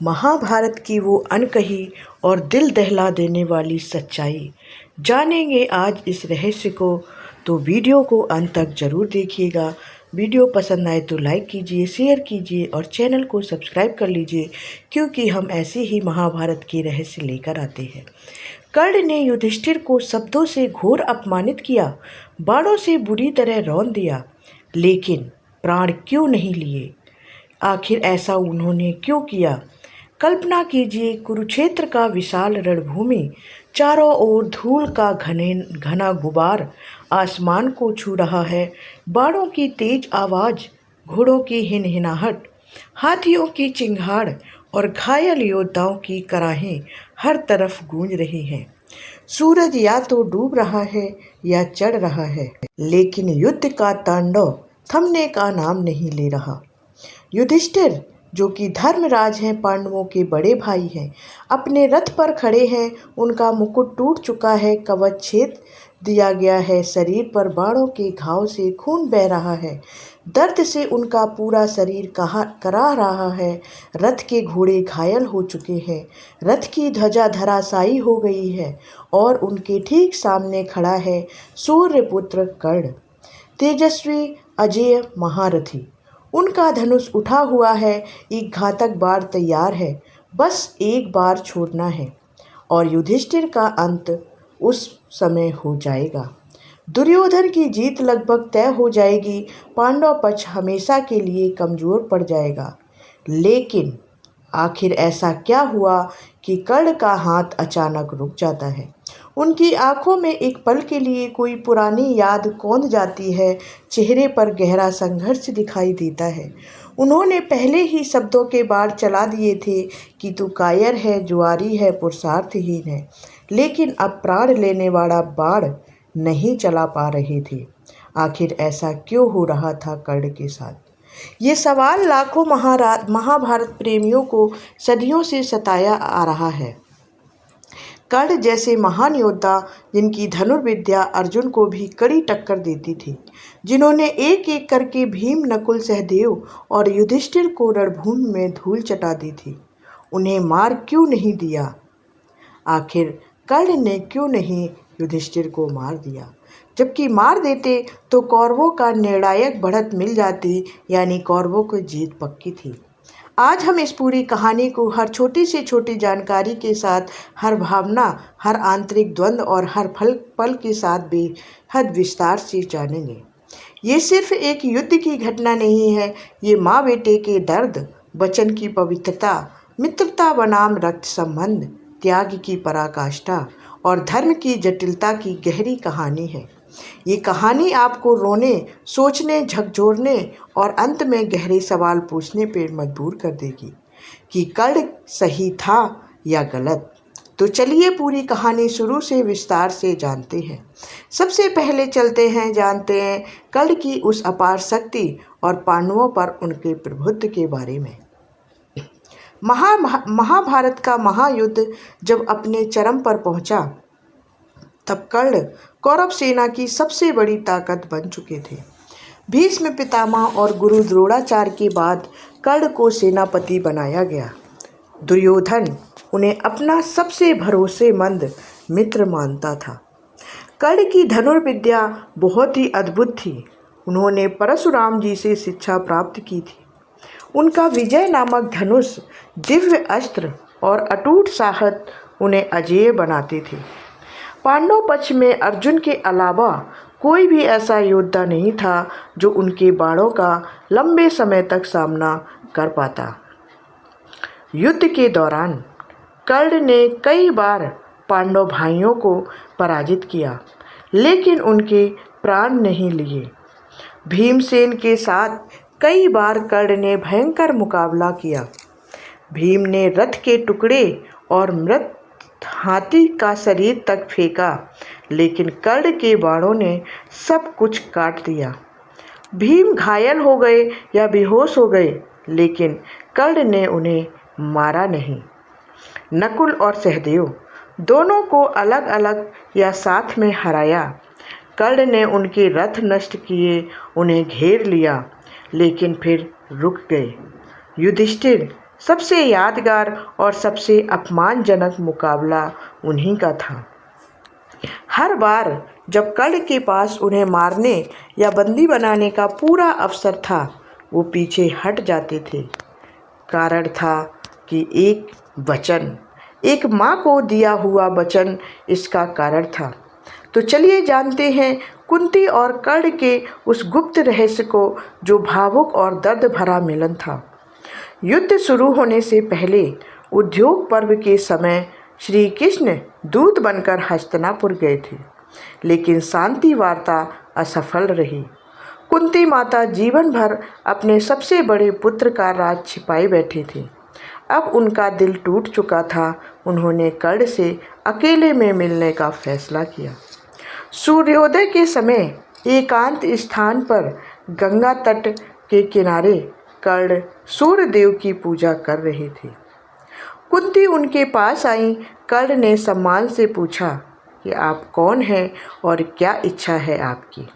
महाभारत की वो अनकही और दिल दहला देने वाली सच्चाई जानेंगे आज इस रहस्य को। तो वीडियो को अंत तक जरूर देखिएगा। वीडियो पसंद आए तो लाइक कीजिए, शेयर कीजिए और चैनल को सब्सक्राइब कर लीजिए, क्योंकि हम ऐसे ही महाभारत के रहस्य लेकर आते हैं। कर्ण ने युधिष्ठिर को शब्दों से घोर अपमानित किया, बाणों से बुरी तरह रौंद दिया, लेकिन प्राण क्यों नहीं लिए? आखिर ऐसा उन्होंने क्यों किया? कल्पना कीजिए, कुरुक्षेत्र का विशाल रणभूमि, चारों ओर धूल का घना गुबार आसमान को छू रहा है। बाणों की तेज आवाज़, घोड़ों की हिनहिनाहट, हाथियों की चिंगाड़ और घायल योद्धाओं की कराहें हर तरफ गूंज रही हैं। सूरज या तो डूब रहा है या चढ़ रहा है, लेकिन युद्ध का तांडव थमने का नाम नहीं ले रहा। युधिष्ठिर, जो कि धर्मराज हैं, पांडवों के बड़े भाई हैं, अपने रथ पर खड़े हैं। उनका मुकुट टूट चुका है, कवच छेद दिया गया है, शरीर पर बाणों के घाव से खून बह रहा है। दर्द से उनका पूरा शरीर कराह रहा है। रथ के घोड़े घायल हो चुके हैं, रथ की ध्वजा धराशायी हो गई है और उनके ठीक सामने खड़ा है सूर्यपुत्र कर्ण, तेजस्वी अजेय महारथी। उनका धनुष उठा हुआ है, एक घातक बाण तैयार है, बस एक बार छोड़ना है और युधिष्ठिर का अंत उस समय हो जाएगा। दुर्योधन की जीत लगभग तय हो जाएगी, पांडव पक्ष हमेशा के लिए कमजोर पड़ जाएगा। लेकिन आखिर ऐसा क्या हुआ कि कर्ण का हाथ अचानक रुक जाता है? उनकी आंखों में एक पल के लिए कोई पुरानी याद कौंध जाती है, चेहरे पर गहरा संघर्ष दिखाई देता है। उन्होंने पहले ही शब्दों के बाढ़ चला दिए थे कि तू कायर है, जुआरी है, पुरुषार्थहीन है, लेकिन अब प्राण लेने वाला बाढ़ नहीं चला पा रहे थे। आखिर ऐसा क्यों हो रहा था कर्ण के साथ? ये सवाल लाखों महाभारत प्रेमियों को सदियों से सताया आ रहा है। कर्ण जैसे महान योद्धा, जिनकी धनुर्विद्या अर्जुन को भी कड़ी टक्कर देती थी, जिन्होंने एक एक करके भीम, नकुल, सहदेव और युधिष्ठिर को रणभूमि में धूल चटा दी थी, उन्हें मार क्यों नहीं दिया? आखिर कर्ण ने क्यों नहीं युधिष्ठिर को मार दिया? जबकि मार देते तो कौरवों का निर्णायक बढ़त मिल जाती, यानी कौरवों को जीत पक्की थी। आज हम इस पूरी कहानी को हर छोटी से छोटी जानकारी के साथ, हर भावना, हर आंतरिक द्वंद्व और हर पल के साथ बेहद विस्तार से जानेंगे। ये सिर्फ एक युद्ध की घटना नहीं है, ये माँ बेटे के दर्द, वचन की पवित्रता, मित्रता बनाम रक्त संबंध, त्याग की पराकाष्ठा और धर्म की जटिलता की गहरी कहानी है। ये कहानी आपको रोने, सोचने, झकझोरने और अंत में गहरे सवाल पूछने पर मजबूर कर देगी कि कर्ण सही था या गलत। तो चलिए पूरी कहानी शुरू से विस्तार से जानते हैं। सबसे पहले चलते हैं, जानते हैं कर्ण की उस अपार शक्ति और पांडवों पर उनके प्रभुत्व के बारे में। महाभारत का महायुद्ध जब अपने चरम पर पहुंचा, तब कर्ण कौरव सेना की सबसे बड़ी ताकत बन चुके थे। भीष्म पितामह और गुरु द्रोणाचार्य के बाद कर्ण को सेनापति बनाया गया। दुर्योधन उन्हें अपना सबसे भरोसेमंद मित्र मानता था। कर्ण की धनुर्विद्या बहुत ही अद्भुत थी। उन्होंने परशुराम जी से शिक्षा प्राप्त की थी। उनका विजय नामक धनुष, दिव्य अस्त्र और अटूट साहस उन्हें अजेय बनाते थे। पांडव पक्ष में अर्जुन के अलावा कोई भी ऐसा योद्धा नहीं था जो उनके बाणों का लंबे समय तक सामना कर पाता। युद्ध के दौरान कर्ण ने कई बार पांडव भाइयों को पराजित किया, लेकिन उनके प्राण नहीं लिए। भीमसेन के साथ कई बार कर्ण ने भयंकर मुकाबला किया। भीम ने रथ के टुकड़े और मृत हाथी का शरीर तक फेंका, लेकिन कर्ण के बाणों ने सब कुछ काट दिया। भीम घायल हो गए या बेहोश हो गए, लेकिन कर्ण ने उन्हें मारा नहीं। नकुल और सहदेव दोनों को अलग अलग या साथ में हराया। कर्ण ने उनके रथ नष्ट किए, उन्हें घेर लिया, लेकिन फिर रुक गए। युधिष्ठिर सबसे यादगार और सबसे अपमानजनक मुकाबला उन्हीं का था। हर बार जब कर्ण के पास उन्हें मारने या बंदी बनाने का पूरा अवसर था, वो पीछे हट जाते थे। कारण था कि एक वचन, एक माँ को दिया हुआ वचन इसका कारण था। तो चलिए जानते हैं कुंती और कर्ण के उस गुप्त रहस्य को, जो भावुक और दर्द भरा मिलन था। युद्ध शुरू होने से पहले उद्योग पर्व के समय श्री कृष्ण दूत बनकर हस्तिनापुर गए थे, लेकिन शांति वार्ता असफल रही। कुंती माता जीवन भर अपने सबसे बड़े पुत्र का राज छिपाए बैठी थी। अब उनका दिल टूट चुका था। उन्होंने कर्ण से अकेले में मिलने का फैसला किया। सूर्योदय के समय एकांत स्थान पर गंगा तट के किनारे कर्ण सूर्य देव की पूजा कर रहे थे। कुंती उनके पास आई। कर्ण ने सम्मान से पूछा कि आप कौन हैं और क्या इच्छा है आपकी।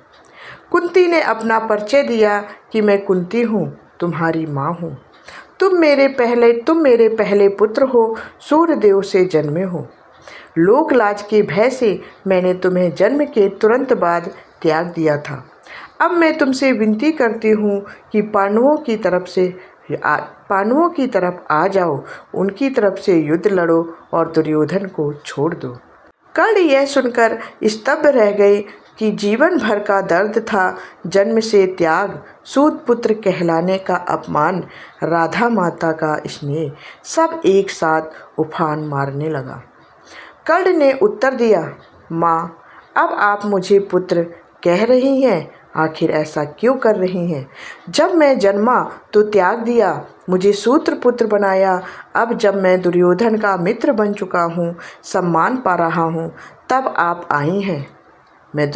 कुंती ने अपना परिचय दिया कि मैं कुंती हूँ, तुम्हारी माँ हूँ। तुम मेरे पहले पुत्र हो, सूर्य देव से जन्मे हो। लोक लाज के भय से मैंने तुम्हें जन्म के तुरंत बाद त्याग दिया था। अब मैं तुमसे विनती करती हूँ कि पांडवों की तरफ आ जाओ, उनकी तरफ से युद्ध लड़ो और दुर्योधन को छोड़ दो। कर्ण यह सुनकर स्तब्ध रह गए कि जीवन भर का दर्द था, जन्म से त्याग, सूत पुत्र कहलाने का अपमान, राधा माता का स्नेह, सब एक साथ उफान मारने लगा। कर्ण ने उत्तर दिया, माँ, अब आप मुझे पुत्र कह रही हैं, आखिर ऐसा क्यों कर रही हैं? जब मैं जन्मा तो त्याग दिया, मुझे सूत्र पुत्र बनाया। अब जब मैं दुर्योधन का मित्र बन चुका हूँ, सम्मान पा रहा हूँ, तब आप आई हैं। मैंने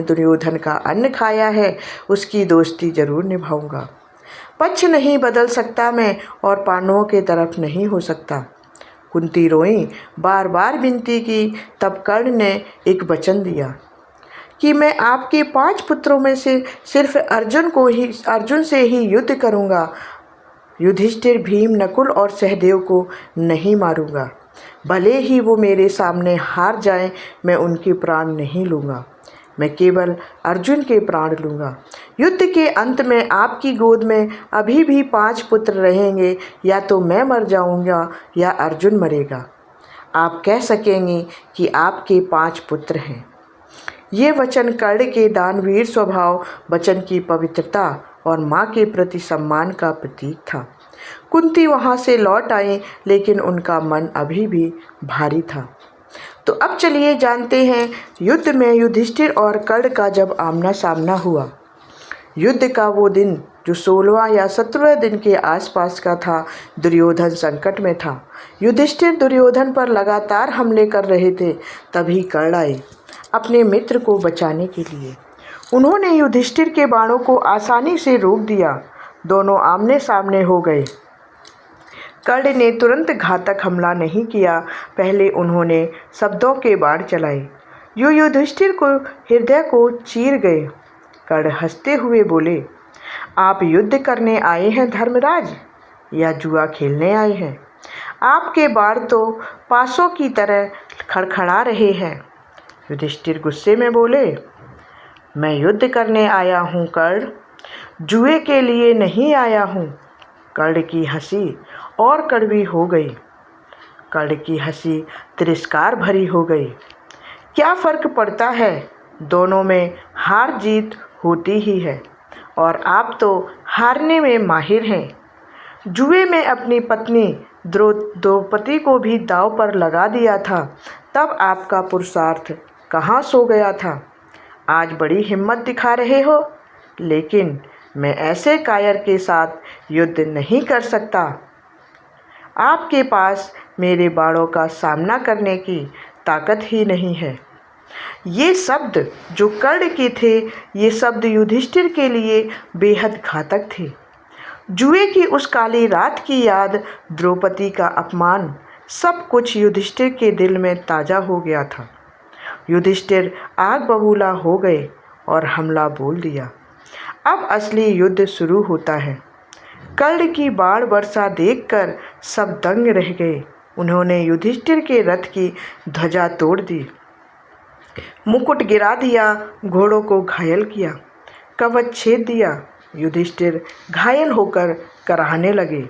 दुर्योधन का अन्न खाया है, उसकी दोस्ती जरूर निभाऊंगा। पक्ष नहीं बदल सकता मैं और पांडवों के तरफ नहीं हो सकता। कुंती रोई, बार बार विनती की। तब कर्ण ने एक वचन दिया कि मैं आपके 5 पुत्रों में से सिर्फ अर्जुन से ही युद्ध करूंगा। युधिष्ठिर, भीम, नकुल और सहदेव को नहीं मारूंगा। भले ही वो मेरे सामने हार जाएं, मैं उनके प्राण नहीं लूँगा। मैं केवल अर्जुन के प्राण लूँगा। युद्ध के अंत में आपकी गोद में अभी भी 5 पुत्र रहेंगे। या तो मैं मर जाऊँगा या अर्जुन मरेगा। आप कह सकेंगे कि आपके 5 पुत्र हैं। ये वचन कर्ण के दानवीर स्वभाव, वचन की पवित्रता और माँ के प्रति सम्मान का प्रतीक था। कुंती वहाँ से लौट आई, लेकिन उनका मन अभी भी भारी था। तो अब चलिए जानते हैं युद्ध में युधिष्ठिर और कर्ण का जब आमना सामना हुआ। युद्ध का वो दिन जो 16वां या 17वें दिन के आसपास का था, दुर्योधन संकट में था। युधिष्ठिर दुर्योधन पर लगातार हमले कर रहे थे। तभी कर्ण आए अपने मित्र को बचाने के लिए। उन्होंने युधिष्ठिर के बाणों को आसानी से रोक दिया। दोनों आमने सामने हो गए। कर्ण ने तुरंत घातक हमला नहीं किया। पहले उन्होंने शब्दों के बाण चलाए जो युधिष्ठिर को हृदय को चीर गए। कर्ण हंसते हुए बोले, आप युद्ध करने आए हैं धर्मराज, या जुआ खेलने आए हैं? आपके बाण तो पासों की तरह खड़खड़ा रहे हैं। युधिष्ठिर गुस्से में बोले, मैं युद्ध करने आया हूँ कर्ण, जुए के लिए नहीं आया हूँ। कर्ण की हंसी और कड़वी हो गई। कर्ण की हंसी तिरस्कार भरी हो गई। क्या फ़र्क पड़ता है, दोनों में हार जीत होती ही है, और आप तो हारने में माहिर हैं। जुए में अपनी पत्नी द्रौपदी को भी दांव पर लगा दिया था, तब आपका पुरुषार्थ कहाँ सो गया था? आज बड़ी हिम्मत दिखा रहे हो, लेकिन मैं ऐसे कायर के साथ युद्ध नहीं कर सकता। आपके पास मेरे बाणों का सामना करने की ताकत ही नहीं है। ये शब्द जो कर्ण के थे, ये शब्द युधिष्ठिर के लिए बेहद घातक थे। जुए की उस काली रात की याद, द्रौपदी का अपमान, सब कुछ युधिष्ठिर के दिल में ताज़ा हो गया था। युधिष्ठिर आग बबूला हो गए और हमला बोल दिया। अब असली युद्ध शुरू होता है। कर्ण की बाण वर्षा देखकर सब दंग रह गए। उन्होंने युधिष्ठिर के रथ की ध्वजा तोड़ दी, मुकुट गिरा दिया, घोड़ों को घायल किया, कवच छेद दिया। युधिष्ठिर घायल होकर कराहने लगे।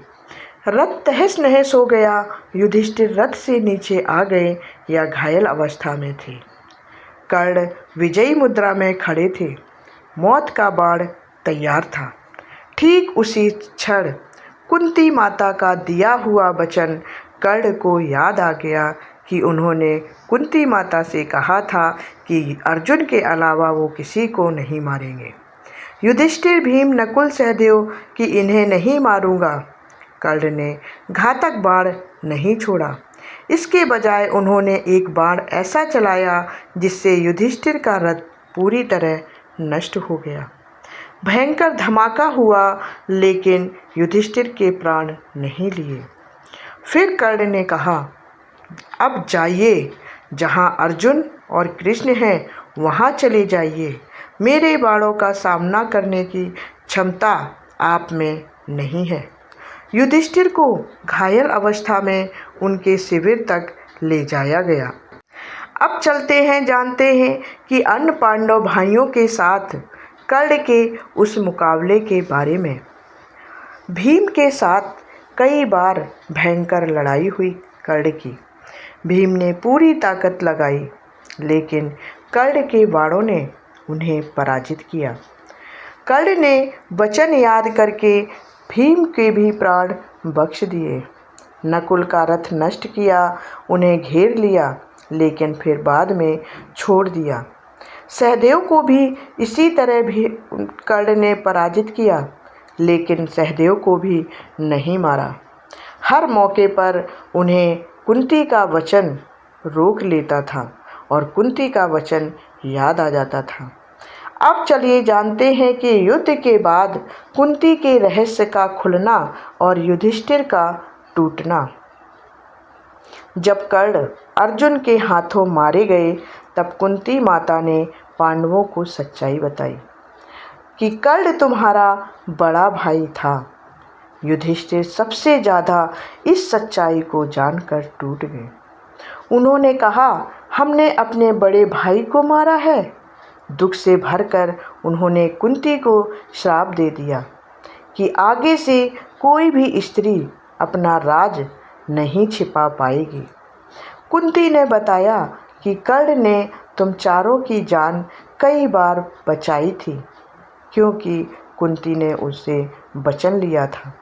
रथ तहस नहस हो गया। युधिष्ठिर रथ से नीचे आ गए या घायल अवस्था में थे। कर्ण विजयी मुद्रा में खड़े थे। मौत का बाण तैयार था। ठीक उसी क्षण कुंती माता का दिया हुआ वचन कर्ण को याद आ गया कि उन्होंने कुंती माता से कहा था कि अर्जुन के अलावा वो किसी को नहीं मारेंगे। युधिष्ठिर, भीम, नकुल, सहदेव कि इन्हें नहीं मारूंगा। कर्ण ने घातक बाण नहीं छोड़ा। इसके बजाय उन्होंने एक बाण ऐसा चलाया जिससे युधिष्ठिर का रथ पूरी तरह नष्ट हो गया। भयंकर धमाका हुआ, लेकिन युधिष्ठिर के प्राण नहीं लिए। फिर कर्ण ने कहा, अब जाइए, जहाँ अर्जुन और कृष्ण हैं वहाँ चले जाइए। मेरे बाणों का सामना करने की क्षमता आप में नहीं है। युधिष्ठिर को घायल अवस्था में उनके शिविर तक ले जाया गया। अब चलते हैं, जानते हैं कि अन्य पांडव भाइयों के साथ कर्ण के उस मुकाबले के बारे में। भीम के साथ कई बार भयंकर लड़ाई हुई कर्ण की। भीम ने पूरी ताकत लगाई, लेकिन कर्ण के बाणों ने उन्हें पराजित किया। कर्ण ने वचन याद करके भीम के भी प्राण बख्श दिए। नकुल का रथ नष्ट किया, उन्हें घेर लिया, लेकिन फिर बाद में छोड़ दिया। सहदेव को भी इसी तरह भी कर्ण ने पराजित किया, लेकिन सहदेव को भी नहीं मारा। हर मौके पर उन्हें कुंती का वचन रोक लेता था और कुंती का वचन याद आ जाता था। अब चलिए जानते हैं कि युद्ध के बाद कुंती के रहस्य का खुलना और युधिष्ठिर का टूटना। जब कर्ण अर्जुन के हाथों मारे गए, तब कुंती माता ने पांडवों को सच्चाई बताई कि कर्ण तुम्हारा बड़ा भाई था। युधिष्ठिर सबसे ज़्यादा इस सच्चाई को जानकर टूट गए। उन्होंने कहा, हमने अपने बड़े भाई को मारा है। दुख से भरकर उन्होंने कुंती को श्राप दे दिया कि आगे से कोई भी स्त्री अपना राज नहीं छिपा पाएगी। कुंती ने बताया कि कर्ण ने तुम चारों की जान कई बार बचाई थी, क्योंकि कुंती ने उससे वचन लिया था।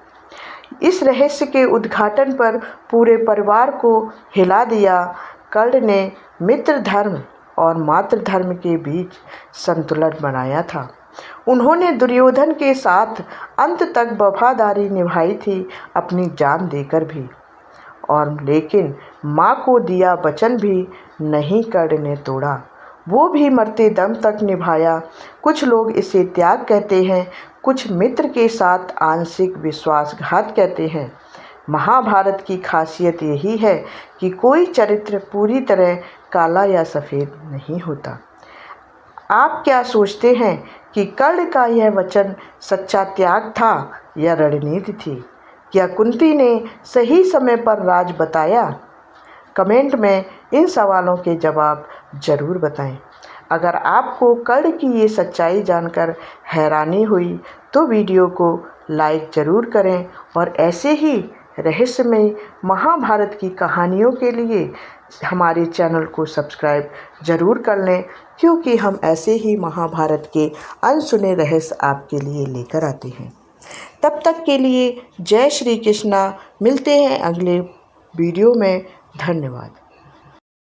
इस रहस्य के उद्घाटन पर पूरे परिवार को हिला दिया। कर्ण ने मित्र धर्म और मातृ धर्म के बीच संतुलन बनाया था। उन्होंने दुर्योधन के साथ अंत तक वफादारी निभाई थी, अपनी जान देकर भी, और लेकिन माँ को दिया वचन भी नहीं कर्ण ने तोड़ा, वो भी मरते दम तक निभाया। कुछ लोग इसे त्याग कहते हैं, कुछ मित्र के साथ आंशिक विश्वासघात कहते हैं। महाभारत की खासियत यही है कि कोई चरित्र पूरी तरह काला या सफ़ेद नहीं होता। आप क्या सोचते हैं कि कर्ण का यह वचन सच्चा त्याग था या रणनीति थी? क्या कुंती ने सही समय पर राज बताया? कमेंट में इन सवालों के जवाब ज़रूर बताएं। अगर आपको कर्ण की ये सच्चाई जानकर हैरानी हुई तो वीडियो को लाइक ज़रूर करें और ऐसे ही रहस्यमय महाभारत की कहानियों के लिए हमारे चैनल को सब्सक्राइब ज़रूर कर लें, क्योंकि हम ऐसे ही महाभारत के अनसुने रहस्य आपके लिए लेकर आते हैं। तब तक के लिए जय श्री कृष्णा। मिलते हैं अगले वीडियो में। धन्यवाद।